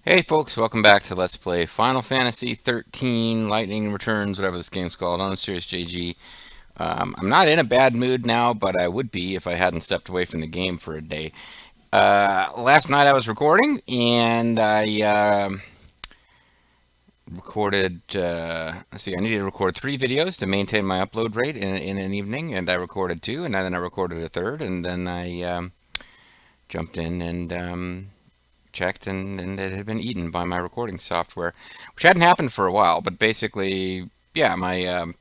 Hey folks, welcome back to Let's Play Final Fantasy XIII Lightning Returns, whatever this game's called, on Serious JG. I'm not in a bad mood now, but I would be if I hadn't stepped away from the game for a day. Last night I was recording, and I recorded, let's see, I needed to record 3 videos to maintain my upload rate in an evening, and I recorded 2, and then I recorded a third, and then I jumped in and checked, and it had been eaten by my recording software, which hadn't happened for a while. But basically, yeah, my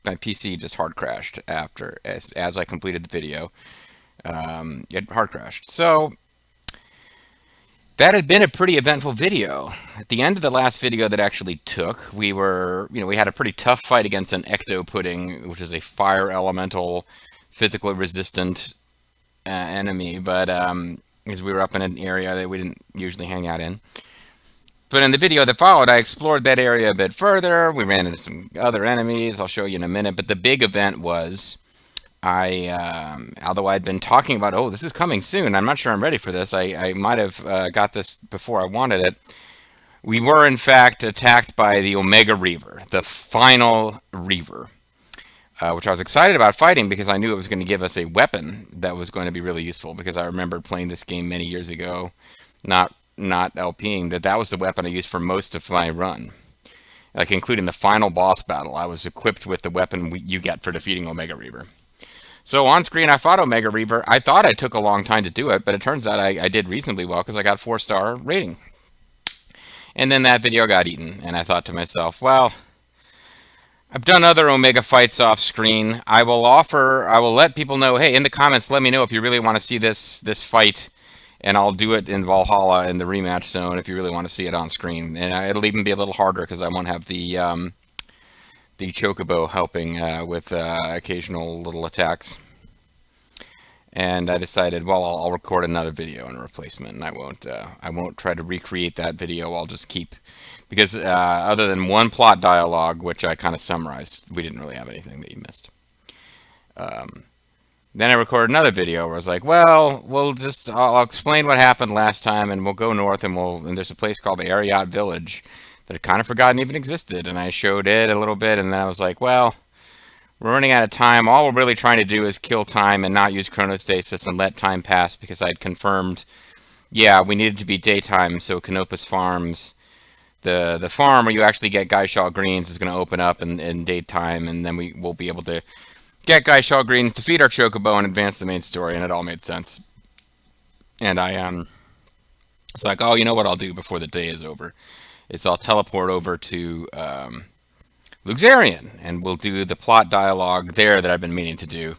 PC just hard crashed after as I completed the video. It hard crashed. So that had been a pretty eventful video. At the end of the last video that actually took, we had a pretty tough fight against an ecto pudding, which is a fire elemental, physically resistant enemy, but because we were up in an area that we didn't usually hang out in. But in the video that followed, I explored that area a bit further. We ran into some other enemies. I'll show you in a minute. But the big event was although I'd been talking about, oh, this is coming soon. I'm not sure I'm ready for this. I might have got this before I wanted it. We were, in fact, attacked by the Omega Reaver, the final Reaver. Which I was excited about fighting because I knew it was going to give us a weapon that was going to be really useful, because I remembered playing this game many years ago, not LPing, that was the weapon I used for most of my run. Like, including the final boss battle, I was equipped with the weapon you get for defeating Omega Reaver. So on screen, I fought Omega Reaver. I thought I took a long time to do it, but it turns out I did reasonably well because I got 4-star rating. And then that video got eaten, and I thought to myself, well, I've done other Omega fights off screen. I will let people know, hey, in the comments, let me know if you really want to see this fight, and I'll do it in Valhalla in the rematch zone if you really want to see it on screen. And it'll even be a little harder because I won't have the Chocobo helping with occasional little attacks. And I decided, well, I'll record another video in replacement, and I won't try to recreate that video. I'll just keep, because other than one plot dialogue, which I kind of summarized, we didn't really have anything that you missed. Then I recorded another video where I was like, well, I'll explain what happened last time, and we'll go north, and there's a place called Ariat Village that I'd kind of forgotten even existed, and I showed it a little bit, and then I was like, well, we're running out of time. All we're really trying to do is kill time and not use chronostasis and let time pass, because I'd confirmed, yeah, we needed to be daytime, so Canopus Farms, the farm where you actually get Gaishaw Greens, is going to open up in daytime, and then we will be able to get Gaishaw Greens, defeat our Chocobo, and advance the main story, and it all made sense. And it's like, oh, you know what I'll do before the day is over? I'll teleport over to Luxarian, and we'll do the plot dialogue there that I've been meaning to do.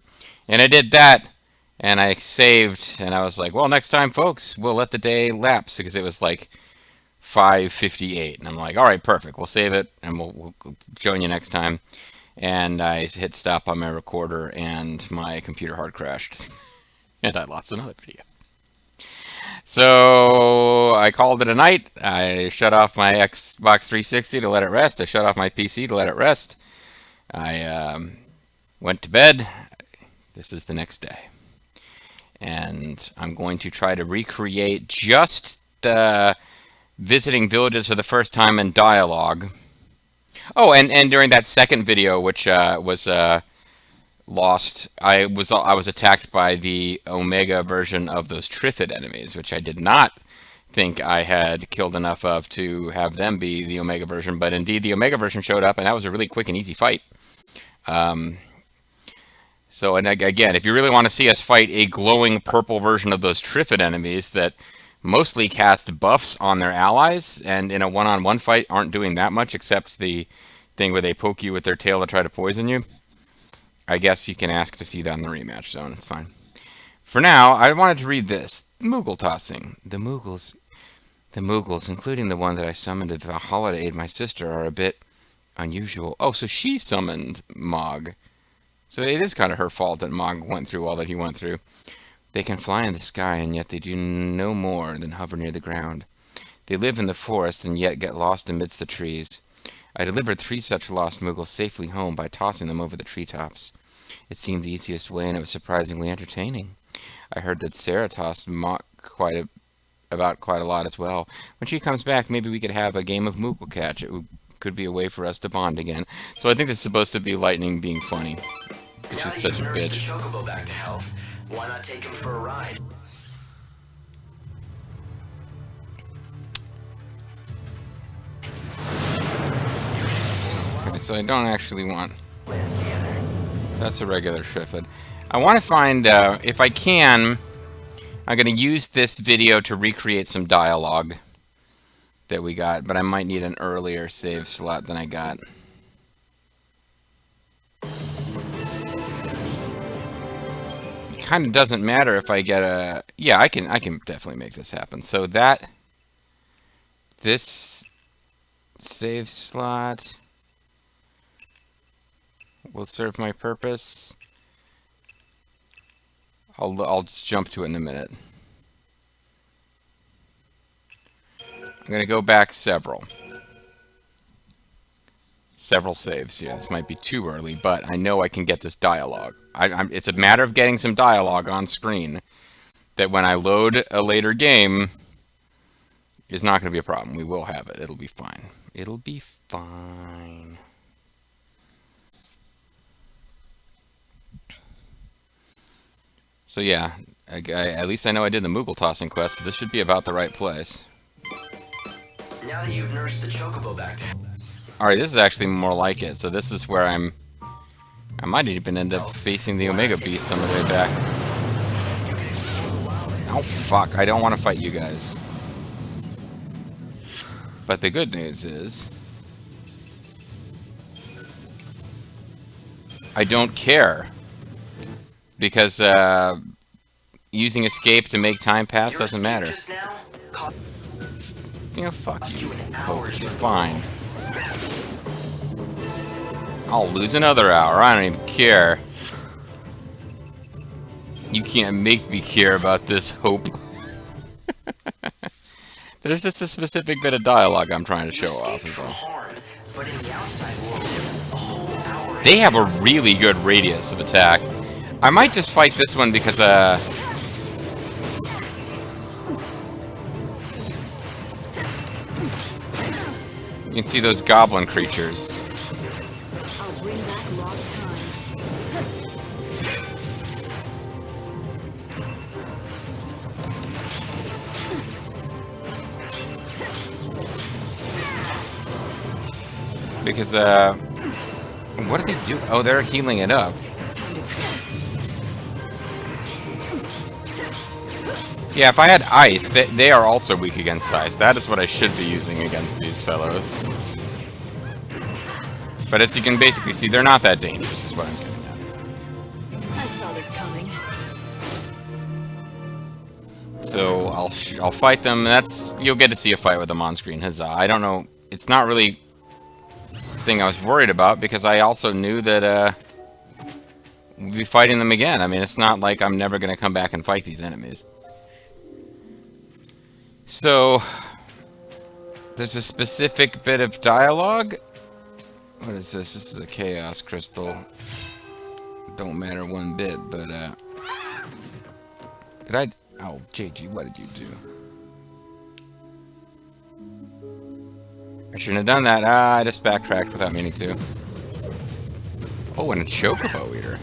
And I did that, and I saved, and I was like, well, next time, folks, we'll let the day lapse, because it was like 5:58, and I'm like, all right, perfect, we'll save it, and we'll join you next time. And I hit stop on my recorder, and my computer hard crashed, and I lost another video. So I called it a night. I shut off my Xbox 360 to let it rest. I shut off my PC to let it rest. I went to bed. This is the next day. And I'm going to try to recreate just visiting villages for the first time in dialogue. Oh, and during that second video, which was lost, I was attacked by the Omega version of those Triffid enemies, which I did not think I had killed enough of to have them be the Omega version, but indeed the Omega version showed up, and that was a really quick and easy fight. So, and again, if you really want to see us fight a glowing purple version of those Triffid enemies that mostly cast buffs on their allies, and in a one-on-one fight aren't doing that much except the thing where they poke you with their tail to try to poison you, I guess you can ask to see that in the rematch zone. It's fine. For now, I wanted to read this. Moogle tossing. The Moogles, including the one that I summoned at Valhalla to aid my sister, are a bit unusual. Oh, so she summoned Mog. So it is kind of her fault that Mog went through all that he went through. They can fly in the sky, and yet they do no more than hover near the ground. They live in the forest, and yet get lost amidst the trees. I delivered 3 such lost Moogles safely home by tossing them over the treetops. It seemed the easiest way, and it was surprisingly entertaining. I heard that Sarah tossed Mog quite about quite a lot as well. When she comes back, maybe we could have a game of Moogle Catch. Could be a way for us to bond again. So I think this is supposed to be Lightning being funny. She's such a bitch. The Chocobo back to health. Why not take him for a ride? Okay, so I don't actually want... That's a regular Shriffid. I want to find, if I can, I'm going to use this video to recreate some dialogue that we got, but I might need an earlier save slot than I got. It kind of doesn't matter if I get a... Yeah, I can definitely make this happen. So this save slot will serve my purpose. I'll just jump to it in a minute. I'm going to go back several saves here. This might be too early, but I know I can get this dialogue. It's a matter of getting some dialogue on screen that when I load a later game is not going to be a problem. We will have it. It'll be fine. It'll be fine. So yeah, at least I know I did the Moogle tossing quest, so this should be about the right place. Now that you've nursed the Chocobo back to... Alright, this is actually more like it. So this is where I might even end up facing the Omega Beast on the way back. Oh fuck, I don't want to fight you guys. But the good news is... I don't care. Because using escape to make time pass doesn't matter. You know, fuck you. Focus. Fine. I'll lose another hour. I don't even care. You can't make me care about this hope. There's just a specific bit of dialogue I'm trying to show off, is all. They have a really good radius of attack. I might just fight this one because, you can see those goblin creatures. I'll bring back lost Because, what do they do? Oh, they're healing it up. Yeah, if I had ice, they are also weak against ice. That is what I should be using against these fellows. But as you can basically see, they're not that dangerous, is what I'm getting at. I saw this coming. So I'll fight them. You'll get to see a fight with them on screen. Huzzah! I don't know. It's not really the thing I was worried about because I also knew that we'd be fighting them again. I mean, it's not like I'm never going to come back and fight these enemies. So, there's a specific bit of dialogue. What is this? This is a chaos crystal. Don't matter one bit, but, did I... Oh, JG, what did you do? I shouldn't have done that. I just backtracked without meaning to. Oh, and a chocobo eater.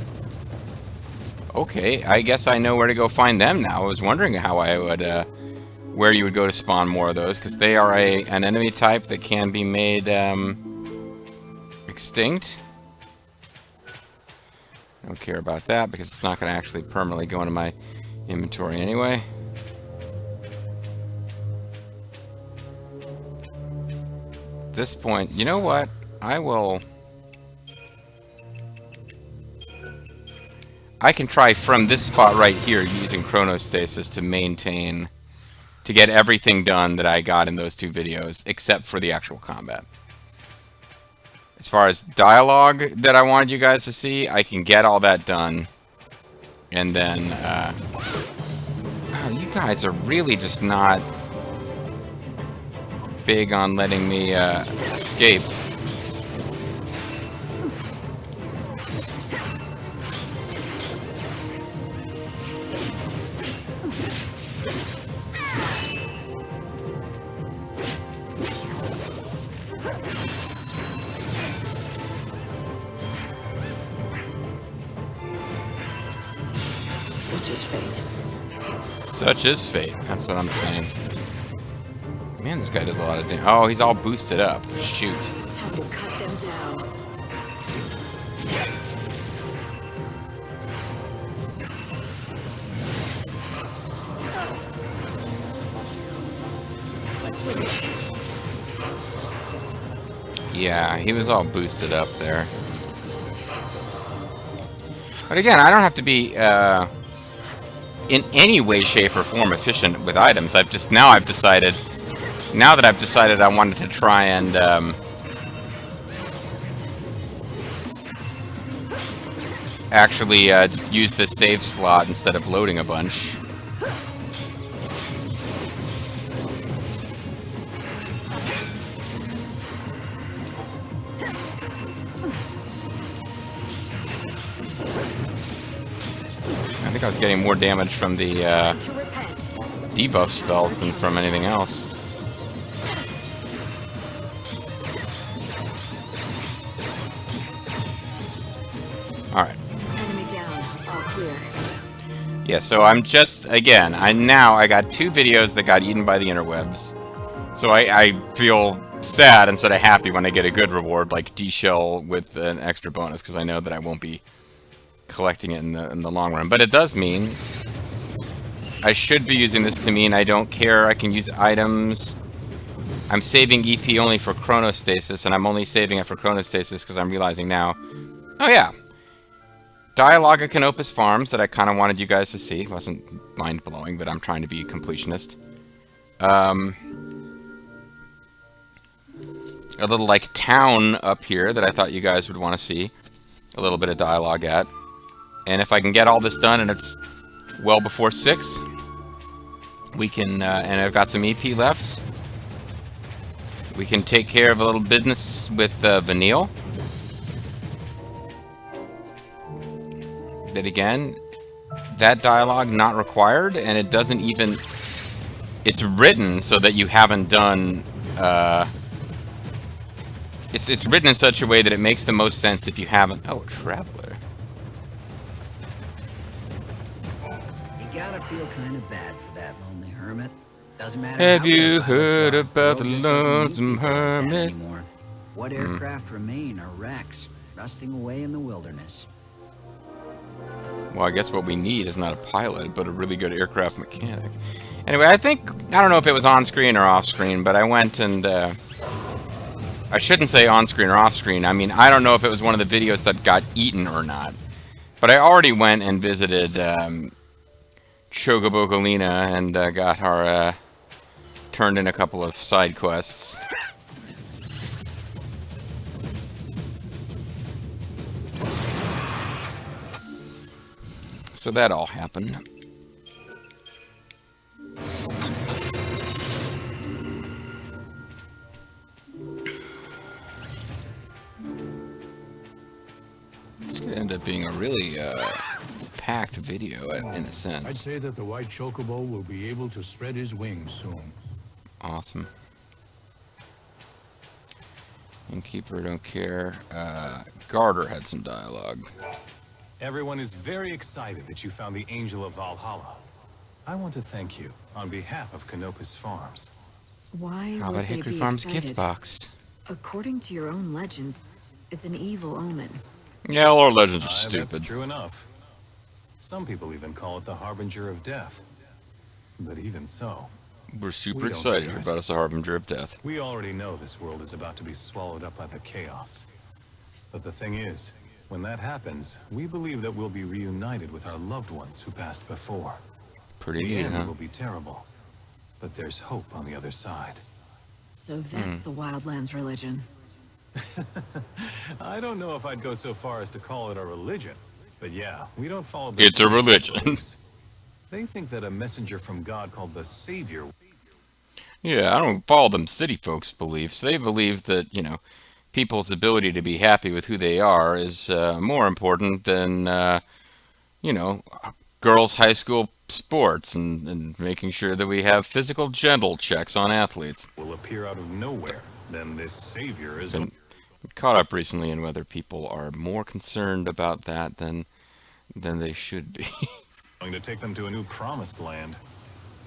Okay, I guess I know where to go find them now. I was wondering how I would, where you would go to spawn more of those, because they are an enemy type that can be made extinct. I don't care about that, because it's not going to actually permanently go into my inventory anyway. At this point, you know what? I can try from this spot right here using chronostasis to get everything done that I got in those two videos, except for the actual combat. As far as dialogue that I wanted you guys to see, I can get all that done. And then, oh, you guys are really just not big on letting me escape. fate. Such is fate. That's what I'm saying. Man, this guy does a lot of damage. Oh, he's all boosted up. Shoot. Time to cut them down. Let's look at Yeah, he was all boosted up there. But again, I don't have to be in any way, shape, or form efficient with items. I've decided I wanted to try and actually just use the save slot instead of loading a bunch. I think I was getting more damage from the to repent. debuff spells than from anything else. Alright. Enemy down. All clear. Yeah, so I'm just, again, I got 2 videos that got eaten by the interwebs. So I feel sad instead of happy when I get a good reward like D-Shell with an extra bonus, because I know that I won't be collecting it in the long run. But it does mean I should be using this to mean I don't care. I can use items. I'm saving EP only for chronostasis, and I'm only saving it for chronostasis because I'm realizing now, oh yeah, dialogue at Canopus Farms that I kind of wanted you guys to see. It wasn't mind-blowing, but I'm trying to be a completionist. A little, like, town up here that I thought you guys would want to see. A little bit of dialogue at. And if I can get all this done and it's well before 6, we can, and I've got some EP left, we can take care of a little business with Vanille. That again, that dialogue not required, and it doesn't even, it's written so that you haven't done, it's written in such a way that it makes the most sense if you haven't, oh, Traveler. You gotta feel kind of bad for that lonely hermit. Doesn't matter. Have you heard about the lonesome hermit? Anymore. What aircraft remain are wrecks, rusting away in the wilderness. Well, I guess what we need is not a pilot, but a really good aircraft mechanic. Anyway, I don't know if it was on-screen or off-screen, but I went and, I shouldn't say on-screen or off-screen. I mean, I don't know if it was one of the videos that got eaten or not. But I already went and visited, Chogobokolina and, got our, turned in a couple of side quests. So that all happened. It's going to end up being a really packed video in a I'd sense. say that the white chocobo will be able to spread his wings soon. Awesome. Innkeeper, don't care. Garter had some dialogue. Everyone is very excited that you found the Angel of Valhalla. I want to thank you on behalf of Canopus Farms. Why How would about they Hickory be Farms excited? gift box? According to your own legends, it's an evil omen. Yeah, all our legends are That's stupid. true enough. Some people even call it the Harbinger of Death. But even so, We're super We don't excited fear it. about us a Harbinger of Death. we already know this world is about to be swallowed up by the chaos. But the thing is, when that happens, we believe that we'll be reunited with our loved ones who passed before. Pretty The neat, end huh? will be terrible, but there's hope on the other side. So that's the Wildlands religion. I don't know if I'd go so far as to call it a religion, but yeah, we don't follow. It's a religion. beliefs. They think that a messenger from God called the Savior. Yeah, I don't follow them city folks' beliefs. They believe that, you know, people's ability to be happy with who they are is more important than, you know, girls' high school sports and making sure that we have physical gentle checks on athletes. Will appear out of nowhere. Then this Savior is. Been caught up recently in whether people are more concerned about that than they should be. to take them to a new promised land.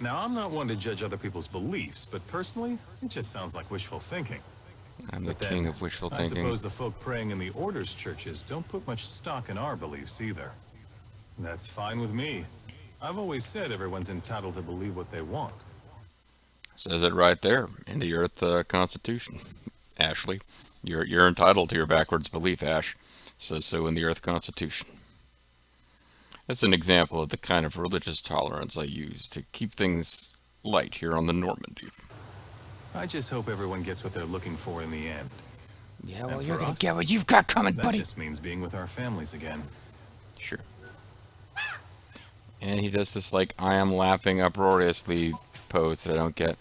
Now, I'm not one to judge other people's beliefs, but personally, it just sounds like wishful thinking. I'm the But then, king of wishful I thinking. suppose the folk praying in the Order's churches don't put much stock in our beliefs either. That's fine with me. I've always said everyone's entitled to believe what they want. Says it right there in the Earth Constitution. Ashley, you're entitled to your backwards belief, Ash. Says so in the Earth Constitution. That's an example of the kind of religious tolerance I use to keep things light here on the Normandy. I just hope everyone gets what they're looking for in the end. Yeah, well, And you're for gonna us, get what you've got coming, That buddy. just means being with our families again. Sure. And he does this, like, I am laughing uproariously pose that I don't get.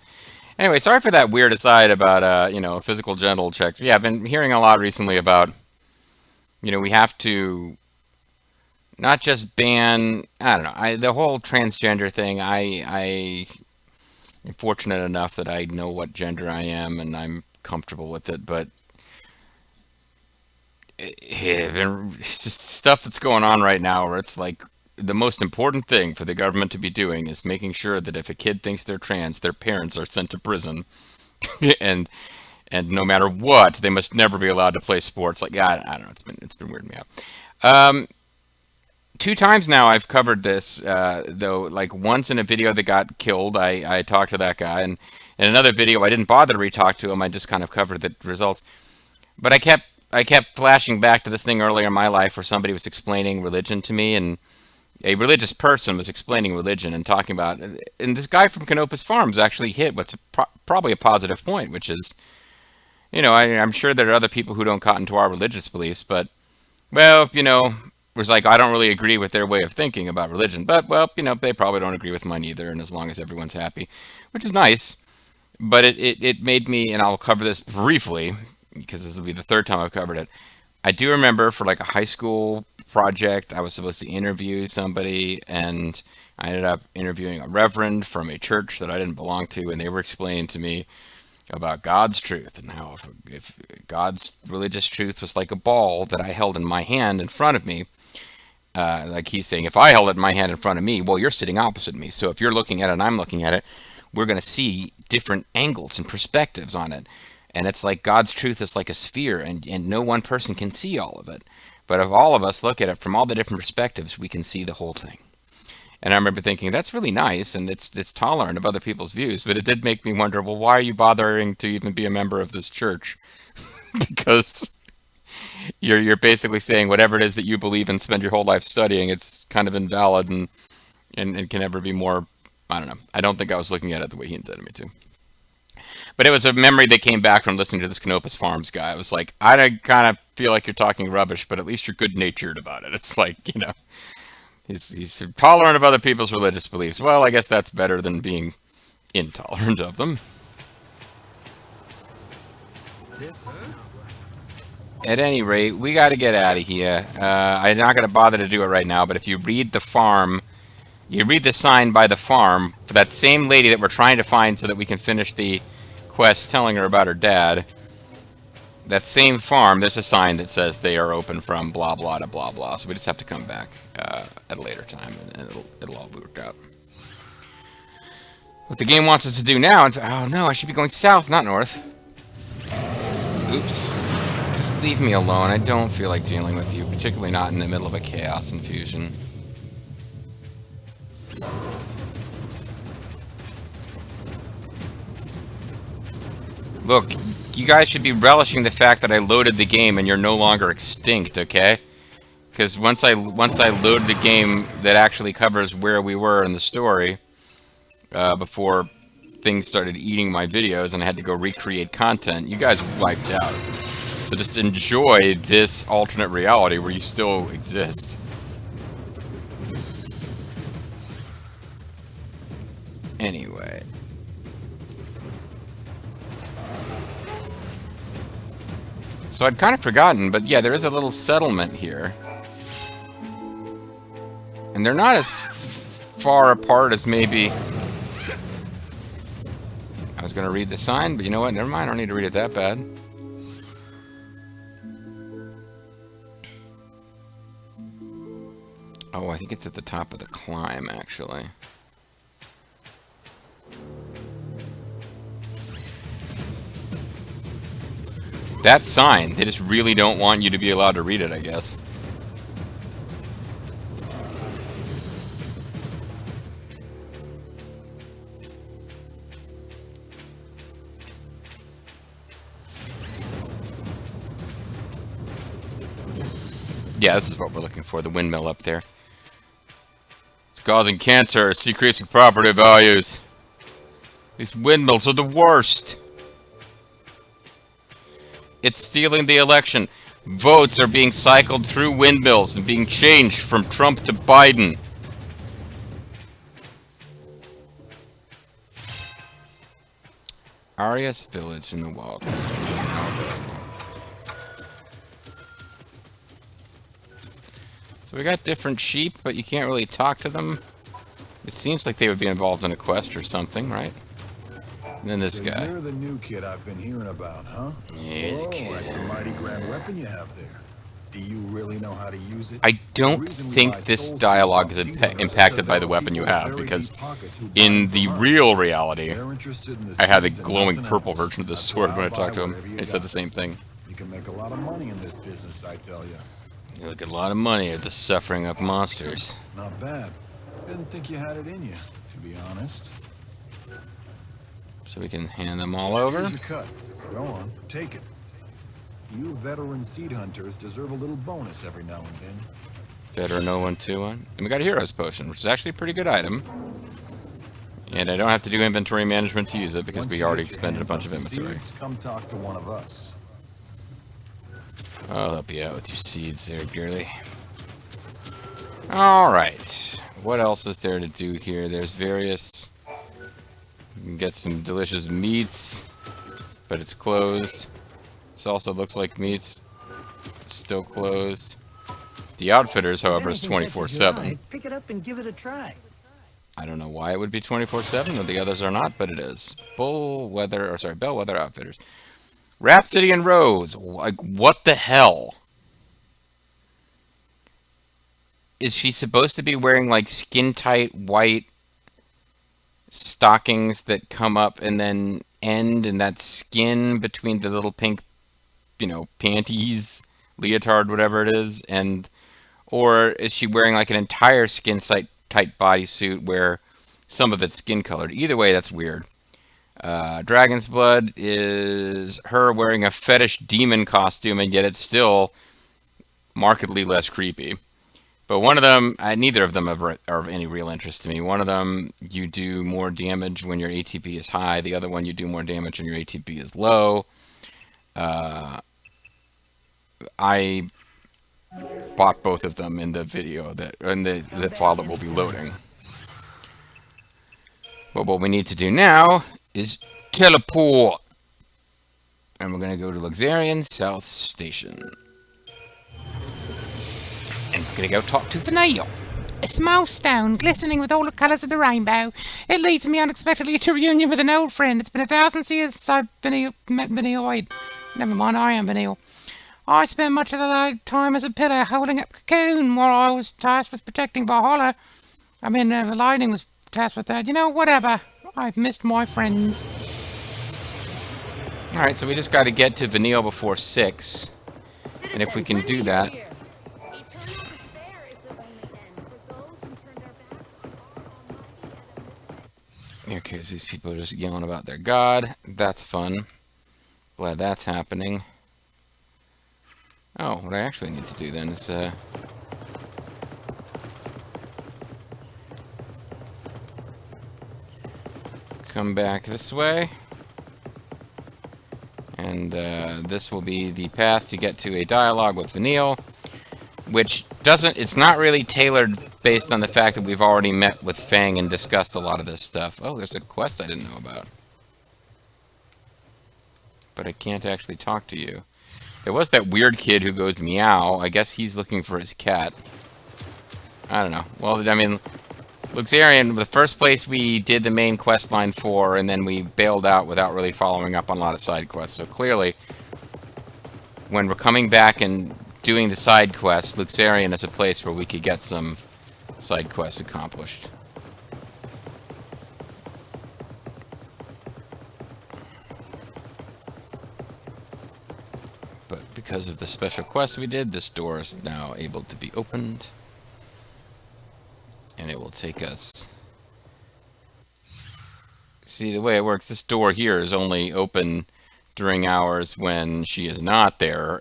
Anyway, sorry for that weird aside about, physical genital checks. Yeah, I've been hearing a lot recently about, we have to not just ban, I don't know, the whole transgender thing. I am fortunate enough that I know what gender I am and I'm comfortable with it, but it's just stuff that's going on right now where it's like the most important thing for the government to be doing is making sure that if a kid thinks they're trans, their parents are sent to prison, and no matter what, they must never be allowed to play sports. Like, yeah, I don't know, it's been weirding me out. 2 times now I've covered this, though, like once in a video that got killed, I talked to that guy, and in another video I didn't bother to re-talk to him, I just kind of covered the results. But I kept flashing back to this thing earlier in my life where somebody was explaining religion to me, and a religious person was explaining religion and talking about, and this guy from Canopus Farms actually hit what's probably a positive point, which is, I'm sure there are other people who don't cotton to our religious beliefs, but, well, was like, I don't really agree with their way of thinking about religion, but, well, they probably don't agree with mine either, and as long as everyone's happy, which is nice, but it made me, and I'll cover this briefly, because this will be the 3rd time I've covered it. I do remember for like a high school project, I was supposed to interview somebody, and I ended up interviewing a reverend from a church that I didn't belong to, and they were explaining to me about God's truth, and how if God's religious truth was like a ball that I held in my hand in front of me, like he's saying, if I held it in my hand in front of me, well, you're sitting opposite me, so if you're looking at it and I'm looking at it, we're going to see different angles and perspectives on it. And it's like God's truth is like a sphere, and no one person can see all of it. But if all of us look at it from all the different perspectives, we can see the whole thing. And I remember thinking, that's really nice, and it's tolerant of other people's views, but it did make me wonder, well, why are you bothering to even be a member of this church? Because you're basically saying whatever it is that you believe and spend your whole life studying, it's kind of invalid and can never be more, I don't know. I don't think I was looking at it the way he intended me to. But it was a memory that came back from listening to this Canopus Farms guy. I was like, I kind of feel like you're talking rubbish, but at least you're good-natured about it. It's like, he's tolerant of other people's religious beliefs. Well, I guess that's better than being intolerant of them. At any rate, we got to get out of here. I'm not going to bother to do it right now, but if you read the farm, you read the sign by the farm for that same lady that we're trying to find so that we can finish the quest telling her about her dad. That same farm, there's a sign that says they are open from blah blah to blah blah, so we just have to come back at a later time, and it'll all work out. What the game wants us to do now, oh no, I should be going south, not north. Oops. Just leave me alone, I don't feel like dealing with you, particularly not in the middle of a chaos infusion. Look, you guys should be relishing the fact that I loaded the game and you're no longer extinct, okay? Because once I loaded the game that actually covers where we were in the story, before things started eating my videos and I had to go recreate content, you guys wiped out. So just enjoy this alternate reality where you still exist. Anyway. So I'd kind of forgotten, but yeah, there is a little settlement here. And they're not as far apart as maybe... I was going to read the sign, but you know what? Never mind, I don't need to read it that bad. Oh, I think it's at the top of the climb, actually. That sign, they just really don't want you to be allowed to read it, I guess. Yeah, this is what we're looking for, the windmill up there. It's causing cancer, it's decreasing property values. These windmills are the worst. It's stealing the election. Votes are being cycled through windmills and being changed from Trump to Biden. Arias Village in the Wildlands. Now available. So we got different sheep, but you can't really talk to them. It seems like they would be involved in a quest or something, right? And then this guy. You're the new kid I've been hearing about, huh? Yeah, the kid. That's a mighty grand weapon you have there. Do you really know how to use it? I don't think this dialogue is impacted by the weapon you have, because in the real reality, I had the glowing purple version of this sword when I talked to him. It said the same thing. You can make a lot of money in this business, I tell you. You look at a lot of money at the suffering of monsters. Not bad. Didn't think you had it in you, to be honest. So we can hand them all over. Here's the cut. Go on, take it. You veteran seed hunters deserve a little bonus every now and then. Veteran 0121. And we got a hero's potion, which is actually a pretty good item. And I don't have to do inventory management to use it because we already expended a bunch of inventory. Come talk to one of us. I'll help you out with your seeds there, girly. Alright. What else is there to do here? There's various... You can get some delicious meats, but it's closed. This also looks like meats. It's still closed. The Outfitters, however, is 24/7. Pick it up and give it a try. I don't know why it would be 24/7, or the others are not, but it is. Bellwether Outfitters. Rhapsody and Rose. Like, what the hell? Is she supposed to be wearing, like, skin-tight white stockings that come up and then end in that skin between the little pink, panties, leotard, whatever it is, or is she wearing like an entire skin-tight bodysuit where some of it's skin-colored? Either way, that's weird. Dragon's Blood is her wearing a fetish demon costume, and yet it's still markedly less creepy. But one of them, neither of them are of any real interest to me. One of them, you do more damage when your ATB is high. The other one, you do more damage when your ATB is low. I bought both of them in the video the file that will be loading. But what we need to do now is teleport. And we're going to go to Luxarian South Station. And we're going to go talk to Vanille. A small stone, glistening with all the colours of the rainbow. It leads me unexpectedly to a reunion with an old friend. It's been 1,000 years since I've met Vanille. Wait, never mind, I am Vanille. I spent much of the time as a pillar, holding up Cocoon, while I was tasked with protecting Valhalla. The Lightning was tasked with that. Whatever. I've missed my friends. Alright, so we just got to get to Vanille before 6. And if we can do that... Okay, so these people are just yelling about their god. That's fun. Glad that's happening. Oh, what I actually need to do then is, come back this way. And, this will be the path to get to a dialogue with Vanille. Which it's not really tailored based on the fact that we've already met with Fang and discussed a lot of this stuff. Oh, there's a quest I didn't know about. But I can't actually talk to you. There was that weird kid who goes meow. I guess he's looking for his cat. I don't know. Well, Luxarian, the first place we did the main quest line for, and then we bailed out without really following up on a lot of side quests. So clearly, when we're coming back and doing the side quests, Luxarian is a place where we could get some Side quest accomplished. But because of the special quest we did, this door is now able to be opened. And it will take us... See, the way it works, this door here is only open during hours when she is not there.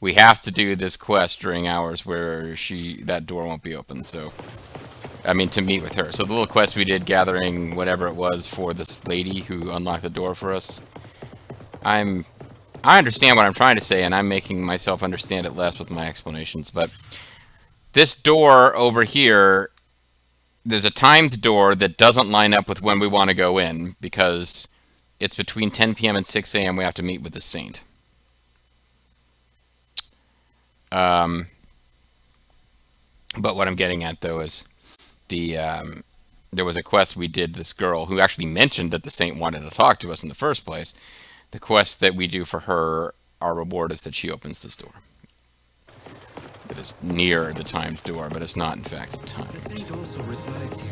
We have to do this quest during hours where that door won't be open, so... I mean, to meet with her. So the little quest we did gathering whatever it was for this lady who unlocked the door for us. I understand what I'm trying to say, and I'm making myself understand it less with my explanations, but... This door over here... There's a timed door that doesn't line up with when we want to go in, because it's between 10 p.m. and 6 a.m. we have to meet with the saint. But what I'm getting at, though, is there was a quest we did this girl who actually mentioned that the saint wanted to talk to us in the first place. The quest that we do for her, our reward is that she opens this door. It is near the timed door, but it's not, in fact, timed. The saint also resides here.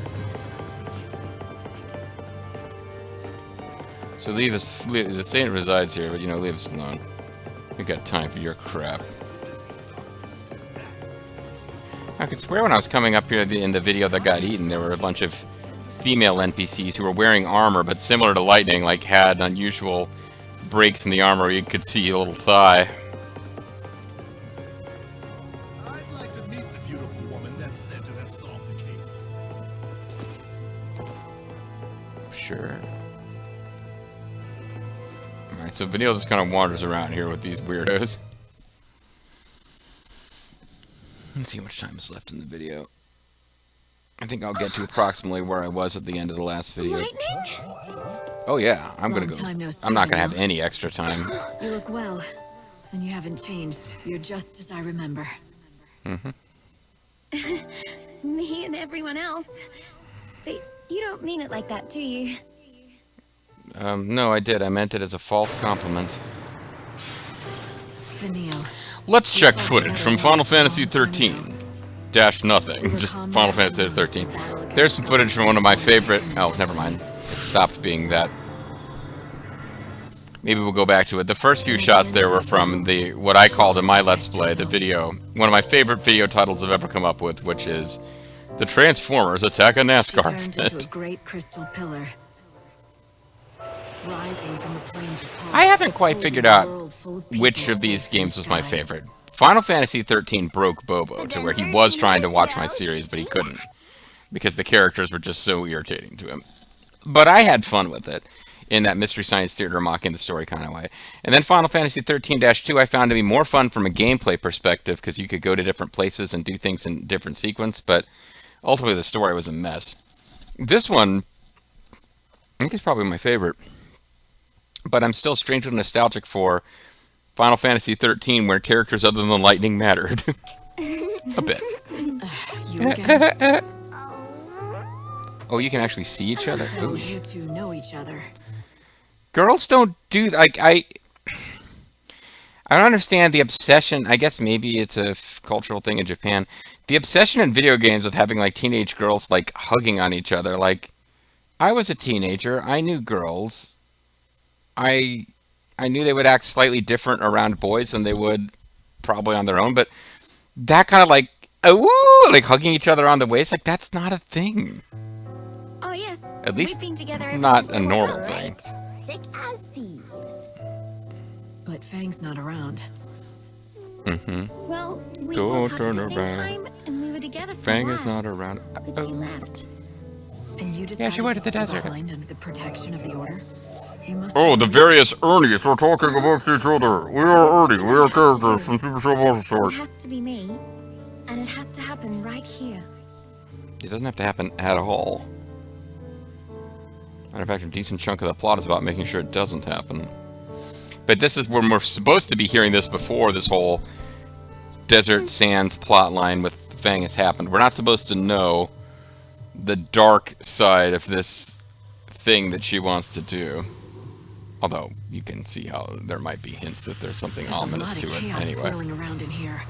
So the saint resides here, but, you know, leave us alone. We got time for your crap. I could swear when I was coming up here in the video that got eaten, there were a bunch of female NPCs who were wearing armor, but similar to Lightning, like had unusual breaks in the armor where you could see a little thigh. I'd like to meet the beautiful woman that's said to have solved the case. Sure. Alright, so Vanille just kind of wanders around here with these weirdos. Let's see how much time is left in the video. I think I'll get to approximately where I was at the end of the last video. Lightning? Oh yeah, I'm gonna go. Long time no see, I'm not gonna have Vanille. any extra time. You look well, and you haven't changed. You're just as I remember. Me and everyone else. But you don't mean it like that, do you? No, I did. I meant it as a false compliment. Vanille. Let's check footage from Final Fantasy XIII. Dash nothing. Just Final Fantasy XIII. There's some footage from one of my favorite... Oh, never mind. It stopped being that. Maybe we'll go back to it. The first few shots there were from what I called in my Let's Play, the video. One of my favorite video titles I've ever come up with, which is The Transformers Attack a NASCAR Turned into a Pit. great crystal pillar. Rising from the plains of Paul, I haven't quite holding figured a out world full of which people of these safe in games was my sky. favorite. Final Fantasy XIII broke Bobo to where he was trying to watch my series, but he couldn't. Because the characters were just so irritating to him. But I had fun with it, in that Mystery Science Theater mocking the story kind of way. And then Final Fantasy XIII-2 I found to be more fun from a gameplay perspective, because you could go to different places and do things in different sequence, but ultimately the story was a mess. This one, I think, is probably my favorite. But I'm still strangely nostalgic for Final Fantasy XIII, where characters other than Lightning mattered. A bit. You again. Oh, you can actually see each other? So Ooh. you two know each other. Girls don't do... Like, I don't understand the obsession. I guess maybe it's a cultural thing in Japan. The obsession in video games with having, like, teenage girls, like, hugging on each other. Like, I was a teenager. I knew girls. I knew they would act slightly different around boys than they would probably on their own, but that kind of like, ooh, like hugging each other on the waist, like that's not a thing. Oh yes. At least We've been together ever not since a we were normal little, thing. right? Thick as thieves. But Fang's not around. Well, we Don't woke up turn at the same around. time and we were together for Fang a is while. not around. But she left. And you Yeah, decided she went to to the stay desert. behind under the protection of the Order? You must Oh, have the various Ernies are talking amongst each other. We are Ernie. We are characters from Super Show It Motorsport. has to be me. And it has to happen right here. It doesn't have to happen at all. Matter of fact, a decent chunk of the plot is about making sure it doesn't happen. But this is when we're supposed to be hearing this before this whole Desert Sands plotline with Fang has happened. We're not supposed to know the dark side of this thing that she wants to do. Although, you can see how there might be hints that there's something There's ominous a to lot of it chaos anyway. swirling around in here.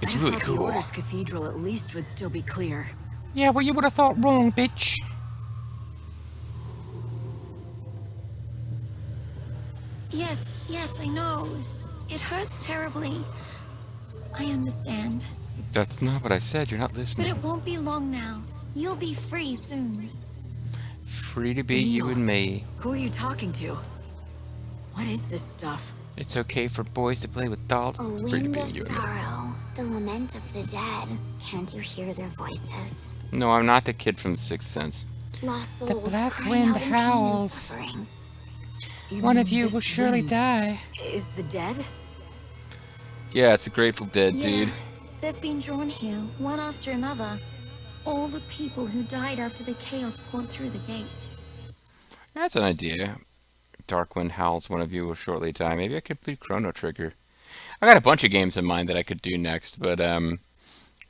It's I really thought cool. the Order's cathedral at least would still be clear. Yeah, well, you would have thought wrong, bitch. Yes, I know. It hurts terribly. I understand. That's not what I said. You're not But listening. it won't be long now. You'll be free soon. Free to be you Vanille. and me. Who are you talking to? What is this stuff? It's okay for boys to play with dolls. A Free to wind be of you and me. sorrow, the lament of the dead. Can't you hear their voices? No, I'm not the kid from Sixth Sense. Lost souls black crying wind out in pain and howls. suffering. One of mean you this will surely wind die. Is the dead? Yeah, it's a Grateful Dead, dude. They've been drawn here, one after another. All the people who died after the chaos poured through the gate. That's an idea. Dark Wind Howls, one of you will shortly die. Maybe I could play Chrono Trigger. I got a bunch of games in mind that I could do next, but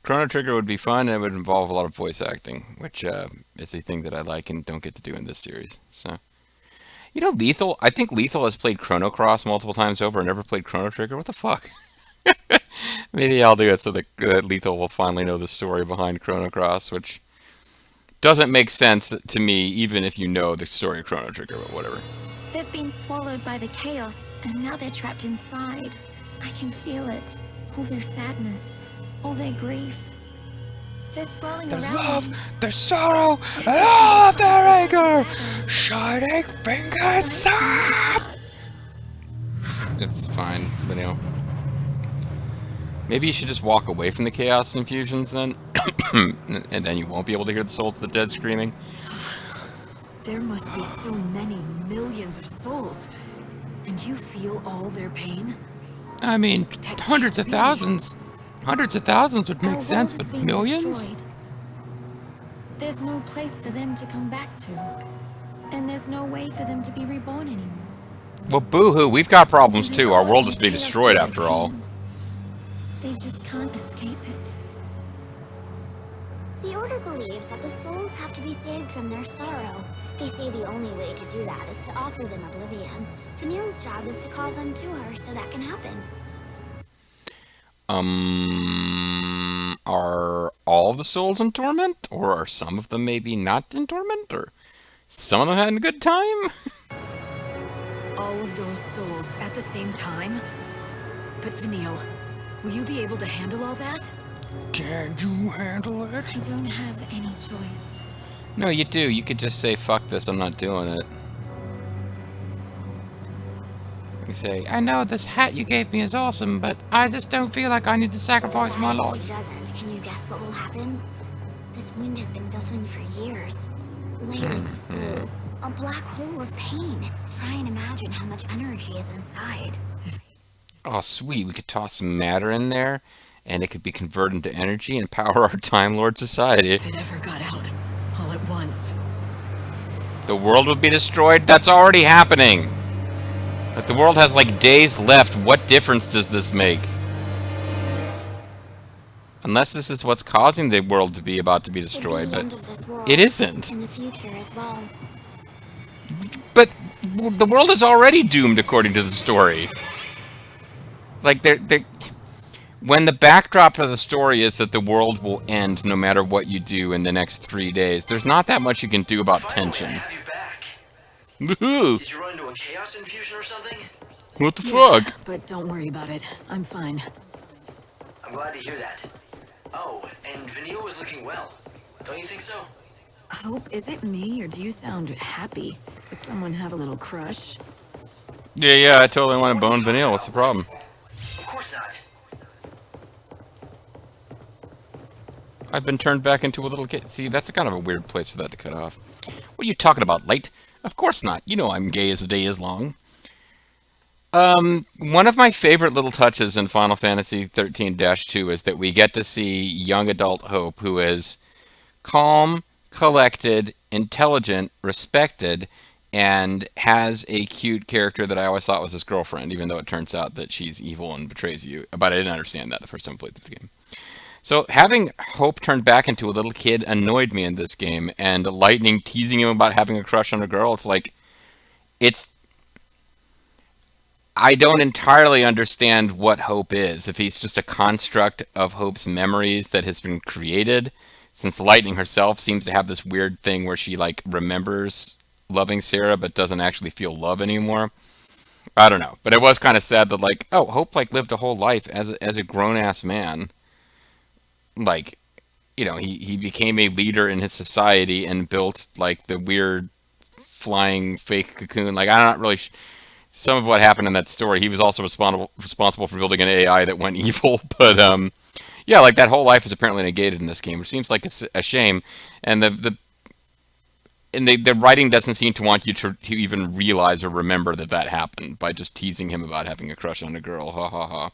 Chrono Trigger would be fun and it would involve a lot of voice acting, which is a thing that I like and don't get to do in this series. So, you know, Lethal, I think Lethal has played Chrono Cross multiple times over and never played Chrono Trigger. What the fuck? Maybe I'll do it so that Lethal will finally know the story behind Chrono Cross, which doesn't make sense to me, even if you know the story of Chrono Trigger, but whatever. They've been swallowed by the chaos, and now they're trapped inside. I can feel it. All their sadness, all their grief. They're swirling Their around love, me. their sorrow, and all of their anger. Shining fingers up. It's fine, Vanille. Maybe you should just walk away from the chaos infusions then, and then you won't be able to hear the souls of the dead screaming. There must be so many millions of souls. And you feel all their pain? I mean, That hundreds of can't be. thousands. Hundreds of thousands would Our make sense, world is but being millions? destroyed. There's no place for them to come back to. And there's no way for them to be reborn anymore. Well, boo-hoo, we've got problems So they too. Our call world it is being chaos destroyed and after all. pain. They just can't escape it. The Order believes that the souls have to be saved from their sorrow. They say the only way to do that is to offer them oblivion. Vanille's job is to call them to her so that can happen. Are all of the souls in torment? Or are some of them maybe not in torment? Or some of them having a good time? All of those souls at the same time? But Vanille, will you be able to handle all that? Can you handle it? I don't have any choice. No, you do. You could just say, fuck this, I'm not doing it. You say, I know this hat you gave me is awesome, but I just don't feel like I need to sacrifice my Besides, life. if he doesn't, can you guess what will happen? This wind has been built in for years. Layers of souls. A black hole of pain. Try and imagine how much energy is inside. Oh, sweet. We could toss some matter in there, and it could be converted into energy and power our Time Lord society. If it ever got out, all at once. The world would be destroyed. That's already happening. Like, the world has, like, days left. What difference does this make? Unless this is what's causing the world to be about to be destroyed, It'd be the end but of this world. it isn't. In the future as well. But the world is already doomed, according to the story. Like, when the backdrop of the story is that the world will end no matter what you do in the next 3 days, there's not that much you can do about Finally, tension. I have you back. Woohoo! Did you run into a chaos infusion or something? What the fuck? But don't worry about it. I'm fine. I'm glad to hear that. Oh, and Vanille was looking well. Don't you think so? Hope, is it me, or do you sound happy? Does someone have a little crush? Yeah, I totally want to bone Vanille. What's the problem? Of course not. I've been turned back into a little kid. See, that's kind of a weird place for that to cut off. What are you talking about, Light? Of course not. You know I'm gay as the day is long. One of my favorite little touches in Final Fantasy 13-2 is that we get to see young adult Hope, who is calm, collected, intelligent, respected, and has a cute character that I always thought was his girlfriend, even though it turns out that she's evil and betrays you. But I didn't understand that the first time I played this game. So having Hope turned back into a little kid annoyed me in this game, and Lightning teasing him about having a crush on a girl, it's like, I don't entirely understand what Hope is. If he's just a construct of Hope's memories that has been created, since Lightning herself seems to have this weird thing where she like remembers loving Sarah but doesn't actually feel love anymore. I don't know, but it was kind of sad that like, oh, Hope like lived a whole life as a grown ass man. Like, he became a leader in his society and built like the weird flying fake cocoon. Like, I'm not really. Some of what happened in that story, he was also responsible for building an AI that went evil. But yeah, like that whole life is apparently negated in this game, which seems like a shame. And the writing doesn't seem to want you to even realize or remember that happened by just teasing him about having a crush on a girl. Ha ha ha.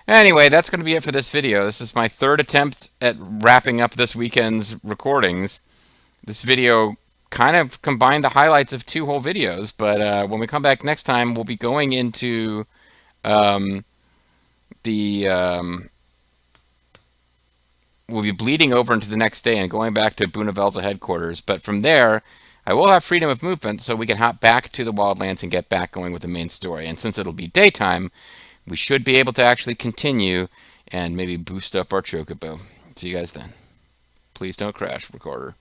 Anyway, that's going to be it for this video. This is my third attempt at wrapping up this weekend's recordings. This video kind of combined the highlights of two whole videos, but when we come back next time, we'll be going into we'll be bleeding over into the next day and going back to Bunavelza headquarters. But from there, I will have freedom of movement, so we can hop back to the Wildlands and get back going with the main story. And since it'll be daytime, we should be able to actually continue and maybe boost up our Chocobo. See you guys then. Please don't crash, recorder.